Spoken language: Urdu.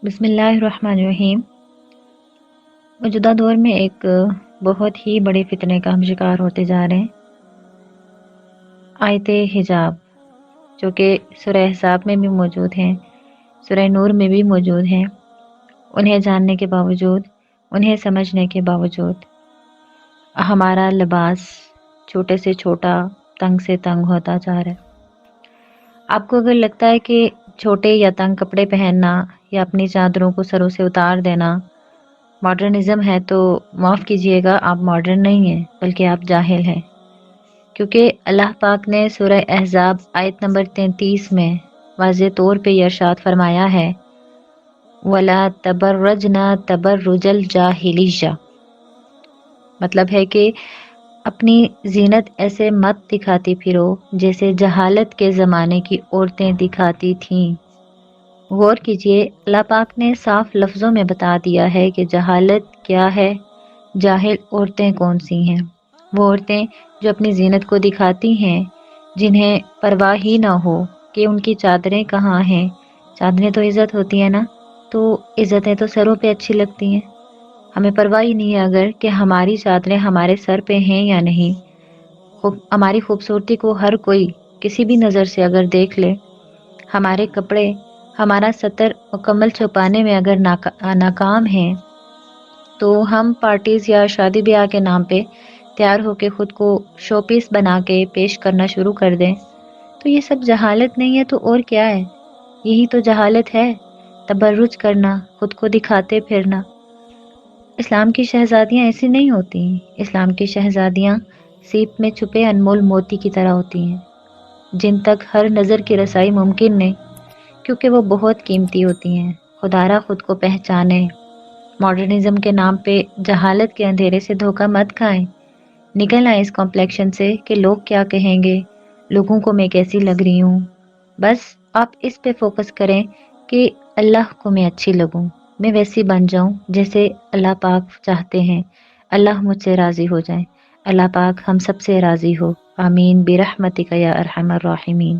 بسم اللہ الرحمن الرحیم۔ موجودہ دور میں ایک بہت ہی بڑے فتنے کا ہم شکار ہوتے جا رہے ہیں۔ آیت حجاب جو کہ سورہ احزاب میں بھی موجود ہیں، سورہ نور میں بھی موجود ہیں، انہیں جاننے کے باوجود، انہیں سمجھنے کے باوجود ہمارا لباس چھوٹے سے چھوٹا، تنگ سے تنگ ہوتا جا رہا ہے۔ آپ کو اگر لگتا ہے کہ چھوٹے یا تنگ کپڑے پہننا یا اپنی چادروں کو سروں سے اتار دینا ماڈرنزم ہے تو معاف کیجئے گا، آپ ماڈرن نہیں ہیں بلکہ آپ جاہل ہیں، کیونکہ اللہ پاک نے سورہ احزاب آیت نمبر 33 میں واضح طور پہ یہ ارشاد فرمایا ہے وَلَا تَبَرَّجْنَا تَبَرُّجَ الْجَاهِلِيَّةِ، مطلب ہے کہ اپنی زینت ایسے مت دکھاتی پھرو جیسے جہالت کے زمانے کی عورتیں دکھاتی تھیں۔ غور کیجئے، اللہ پاک نے صاف لفظوں میں بتا دیا ہے کہ جہالت کیا ہے، جاہل عورتیں کون سی ہیں۔ وہ عورتیں جو اپنی زینت کو دکھاتی ہیں، جنہیں پرواہ ہی نہ ہو کہ ان کی چادریں کہاں ہیں۔ چادریں تو عزت ہوتی ہیں نا، تو عزتیں تو سروں پہ اچھی لگتی ہیں۔ ہمیں پرواہ ہی نہیں ہے اگر کہ ہماری چادریں ہمارے سر پہ ہیں یا نہیں۔ ہماری خوبصورتی کو ہر کوئی کسی بھی نظر سے اگر دیکھ لے، ہمارے کپڑے ہمارا ستر مکمل چھپانے میں اگر ناکام ہیں، تو ہم پارٹیز یا شادی بیاہ کے نام پہ تیار ہو کے خود کو شو پیس بنا کے پیش کرنا شروع کر دیں، تو یہ سب جہالت نہیں ہے تو اور کیا ہے؟ یہی تو جہالت ہے، تبرج کرنا، خود کو دکھاتے پھرنا۔ اسلام کی شہزادیاں ایسی نہیں ہوتی ہیں۔ اسلام کی شہزادیاں سیپ میں چھپے انمول موتی کی طرح ہوتی ہیں، جن تک ہر نظر کی رسائی ممکن نہیں، کیونکہ وہ بہت قیمتی ہوتی ہیں۔ خدا را خود کو پہچانیں، ماڈرنزم کے نام پہ جہالت کے اندھیرے سے دھوکہ مت کھائیں، نکل آئیں اس کمپلیکشن سے کہ لوگ کیا کہیں گے، لوگوں کو میں کیسی لگ رہی ہوں۔ بس آپ اس پہ فوکس کریں کہ اللہ کو میں اچھی لگوں، میں ویسی بن جاؤں جیسے اللہ پاک چاہتے ہیں، اللہ مجھ سے راضی ہو جائیں، اللہ پاک ہم سب سے راضی ہو، آمین برحمتک یا ارحم الراحمین۔